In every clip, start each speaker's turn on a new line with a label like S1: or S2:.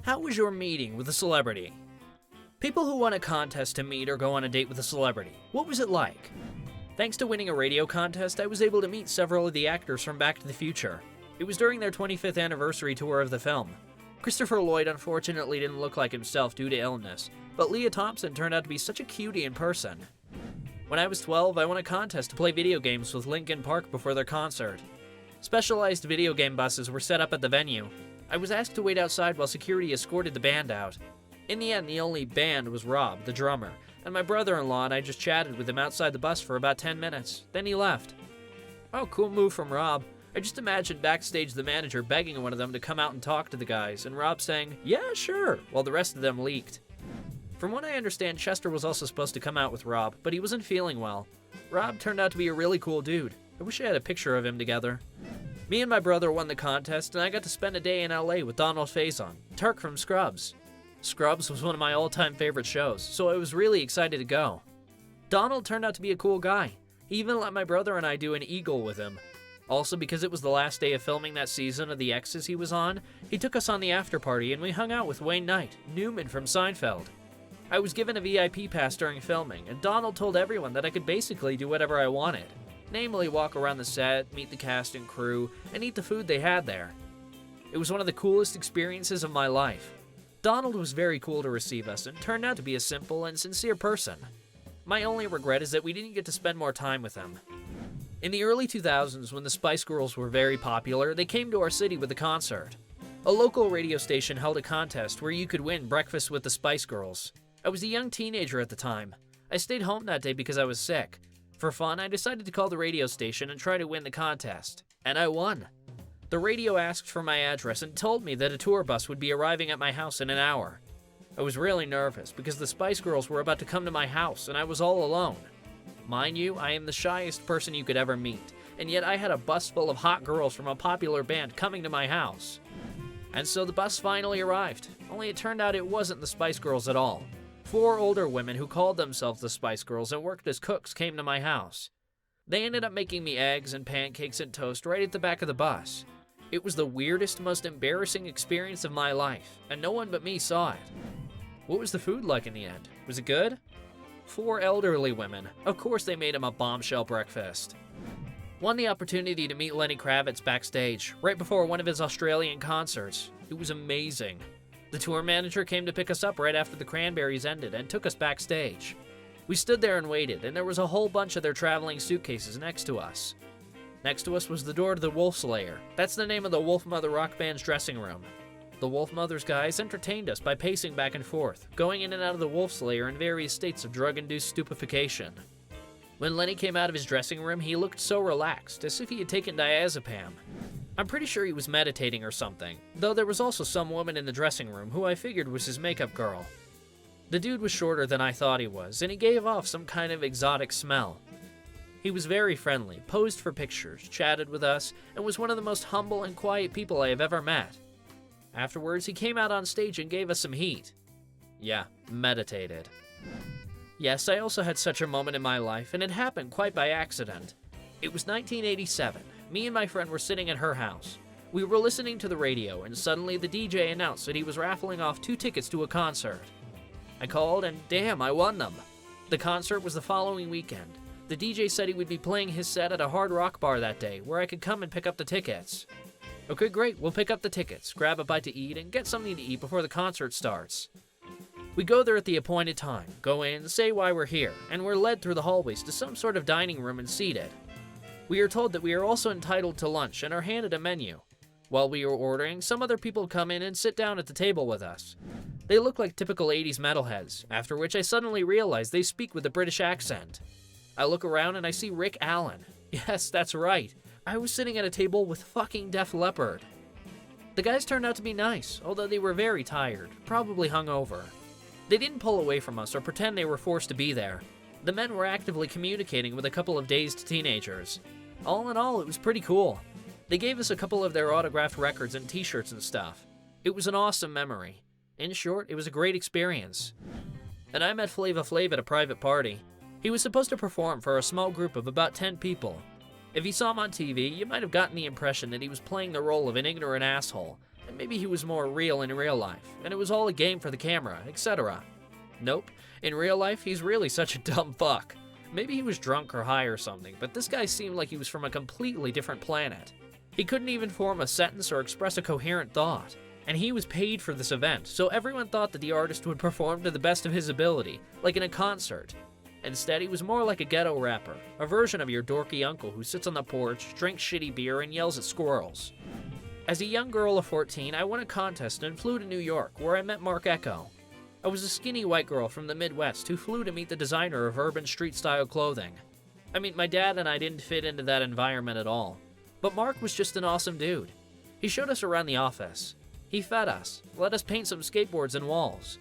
S1: How was your meeting with a celebrity? People who won a contest to meet or go on a date with a celebrity, what was it like? Thanks to winning a radio contest, I was able to meet several of the actors from Back to the Future. It was during their 25th anniversary tour of the film. Christopher Lloyd unfortunately didn't look like himself due to illness, but Leah Thompson turned out to be such a cutie in person. When I was 12, I won a contest to play video games with Linkin Park before their concert. Specialized video game buses were set up at the venue. I was asked to wait outside while security escorted the band out. In the end, the only band was Rob, the drummer, and my brother-in-law and I just chatted with him outside the bus for about 10 minutes. Then he left. Oh, cool move from Rob. I just imagined backstage the manager begging one of them to come out and talk to the guys, and Rob saying, "Yeah, sure," while the rest of them leaked. From what I understand, Chester was also supposed to come out with Rob, but he wasn't feeling well. Rob turned out to be a really cool dude. I wish I had a picture of him together. Me and my brother won the contest, and I got to spend a day in LA with Donald Faison, Turk from Scrubs. Scrubs was one of my all-time favorite shows, so I was really excited to go. Donald turned out to be a cool guy. He even let my brother and I do an eagle with him. Also, because it was the last day of filming that season of The X's he was on, he took us on the after party and we hung out with Wayne Knight, Newman from Seinfeld. I was given a VIP pass during filming, and Donald told everyone that I could basically do whatever I wanted. Namely, walk around the set, meet the cast and crew, and eat the food they had there. It was one of the coolest experiences of my life. Donald was very cool to receive us and turned out to be a simple and sincere person. My only regret is that we didn't get to spend more time with him. In the early 2000s, when the Spice Girls were very popular, they came to our city with a concert. A local radio station held a contest where you could win breakfast with the Spice Girls. I was a young teenager at the time. I stayed home that day because I was sick. For fun, I decided to call the radio station and try to win the contest. And I won. The radio asked for my address and told me that a tour bus would be arriving at my house in an hour. I was really nervous because the Spice Girls were about to come to my house and I was all alone. Mind you, I am the shyest person you could ever meet, and yet I had a bus full of hot girls from a popular band coming to my house. And so the bus finally arrived, only it turned out it wasn't the Spice Girls at all. 4 older women who called themselves the Spice Girls and worked as cooks came to my house. They ended up making me eggs and pancakes and toast right at the back of the bus. It was the weirdest, most embarrassing experience of my life, and no one but me saw it. What was the food like in the end? Was it good? 4 elderly women. Of course they made him a bombshell breakfast. Won the opportunity to meet Lenny Kravitz backstage, right before one of his Australian concerts. It was amazing. The tour manager came to pick us up right after the Cranberries ended and took us backstage. We stood there and waited, and there was a whole bunch of their traveling suitcases next to us. Next to us was the door to the Wolf Slayer. That's the name of the Wolfmother rock band's dressing room. The Wolfmother's guys entertained us by pacing back and forth, going in and out of the Wolf Slayer in various states of drug-induced stupefaction. When Lenny came out of his dressing room, he looked so relaxed, as if he had taken diazepam. I'm pretty sure he was meditating or something, though there was also some woman in the dressing room who I figured was his makeup girl. The dude was shorter than I thought he was, and he gave off some kind of exotic smell. He was very friendly, posed for pictures, chatted with us, and was one of the most humble and quiet people I have ever met. Afterwards, he came out on stage and gave us some heat. Yeah, meditated. Yes, I also had such a moment in my life, and it happened quite by accident. It was 1987. Me and my friend were sitting at her house. We were listening to the radio, and suddenly the DJ announced that he was raffling off 2 tickets to a concert. I called, and damn, I won them. The concert was the following weekend. The DJ said he would be playing his set at a hard rock bar that day, where I could come and pick up the tickets. Okay, great, we'll pick up the tickets, grab a bite to eat, and get something to eat before the concert starts. We go there at the appointed time, go in, say why we're here, and we're led through the hallways to some sort of dining room and seated. We are told that we are also entitled to lunch and are handed a menu. While we are ordering, some other people come in and sit down at the table with us. They look like typical 80s metalheads, after which I suddenly realize they speak with a British accent. I look around and I see Rick Allen. Yes, that's right. I was sitting at a table with fucking Def Leppard. The guys turned out to be nice, although they were very tired, probably hungover. They didn't pull away from us or pretend they were forced to be there. The men were actively communicating with a couple of dazed teenagers. All in all, it was pretty cool. They gave us a couple of their autographed records and t-shirts and stuff. It was an awesome memory. In short, it was a great experience. And I met Flava Flav at a private party. He was supposed to perform for a small group of about 10 people. If you saw him on TV, you might have gotten the impression that he was playing the role of an ignorant asshole, And maybe he was more real in real life, and it was all a game for the camera, etc. Nope, in real life, he's really such a dumb fuck. Maybe he was drunk or high or something, but this guy seemed like he was from a completely different planet. He couldn't even form a sentence or express a coherent thought. And he was paid for this event, so everyone thought that the artist would perform to the best of his ability, like in a concert. Instead, he was more like a ghetto rapper, a version of your dorky uncle who sits on the porch, drinks shitty beer, and yells at squirrels. As a young girl of 14, I won a contest and flew to New York, where I met Mark Echo. I was a skinny white girl from the Midwest who flew to meet the designer of urban street-style clothing. I mean, my dad and I didn't fit into that environment at all. But Mark was just an awesome dude. He showed us around the office. He fed us, let us paint some skateboards and walls.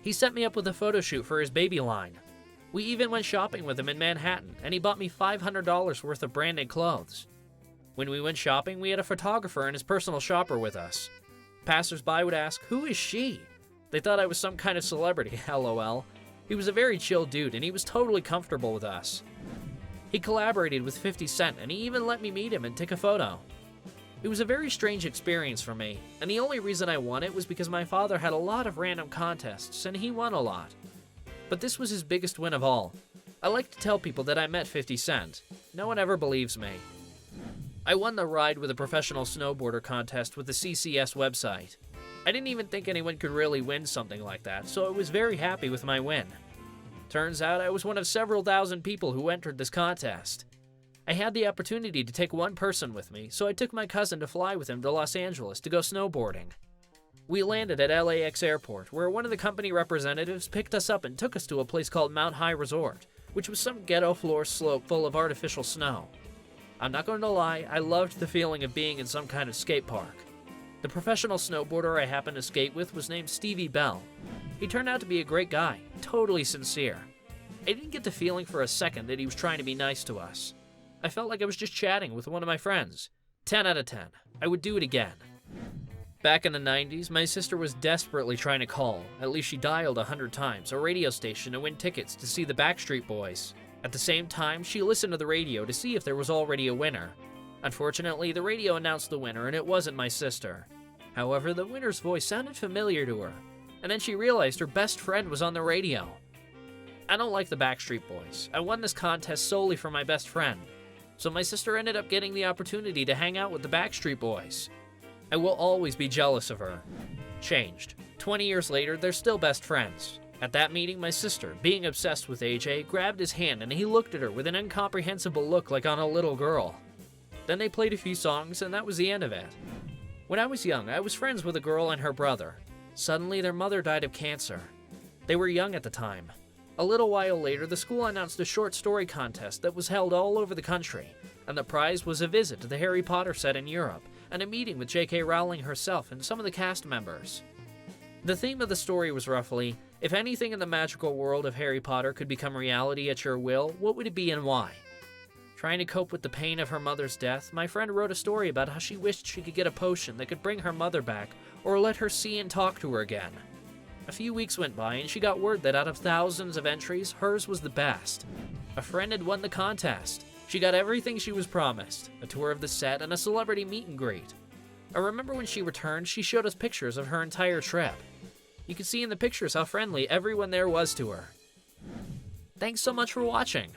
S1: He set me up with a photo shoot for his baby line. We even went shopping with him in Manhattan, and he bought me $500 worth of branded clothes. When we went shopping, we had a photographer and his personal shopper with us. Passers-by would ask, "Who is she?" They thought I was some kind of celebrity, lol. He was a very chill dude, and he was totally comfortable with us. He collaborated with 50 Cent, and he even let me meet him and take a photo. It was a very strange experience for me, and the only reason I won it was because my father had a lot of random contests, and he won a lot. But this was his biggest win of all. I like to tell people that I met 50 Cent. No one ever believes me. I won the Ride with a Professional Snowboarder contest with the CCS website. I didn't even think anyone could really win something like that, so I was very happy with my win. Turns out I was one of several thousand people who entered this contest. I had the opportunity to take one person with me, so I took my cousin to fly with him to Los Angeles to go snowboarding. We landed at LAX Airport, where one of the company representatives picked us up and took us to a place called Mount High Resort, which was some ghetto floor slope full of artificial snow. I'm not going to lie, I loved the feeling of being in some kind of skate park. The professional snowboarder I happened to skate with was named Stevie Bell. He turned out to be a great guy, totally sincere. I didn't get the feeling for a second that he was trying to be nice to us. I felt like I was just chatting with one of my friends. 10 out of 10. I would do it again. Back in the 90s, my sister was desperately trying to call, at least she dialed 100 times, a radio station to win tickets to see the Backstreet Boys. At the same time, she listened to the radio to see if there was already a winner. Unfortunately, the radio announced the winner, and it wasn't my sister. However, the winner's voice sounded familiar to her, and then she realized her best friend was on the radio. I don't like the Backstreet Boys. I won this contest solely for my best friend. So my sister ended up getting the opportunity to hang out with the Backstreet Boys. I will always be jealous of her. Changed. 20 years later, they're still best friends. At that meeting, my sister, being obsessed with AJ, grabbed his hand and he looked at her with an incomprehensible look like on a little girl. Then they played a few songs and that was the end of it. When I was young, I was friends with a girl and her brother. Suddenly, their mother died of cancer. They were young at the time. A little while later, the school announced a short story contest that was held all over the country, and the prize was a visit to the Harry Potter set in Europe, and a meeting with J.K. Rowling herself and some of the cast members. The theme of the story was roughly, if anything in the magical world of Harry Potter could become reality at your will, what would it be and why? Trying to cope with the pain of her mother's death, my friend wrote a story about how she wished she could get a potion that could bring her mother back, or let her see and talk to her again. A few weeks went by and she got word that out of thousands of entries, hers was the best. A friend had won the contest. She got everything she was promised, a tour of the set and a celebrity meet and greet. I remember when she returned, she showed us pictures of her entire trip. You could see in the pictures how friendly everyone there was to her. Thanks so much for watching.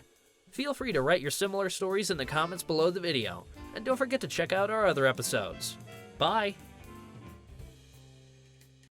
S1: Feel free to write your similar stories in the comments below the video, and don't forget to check out our other episodes. Bye!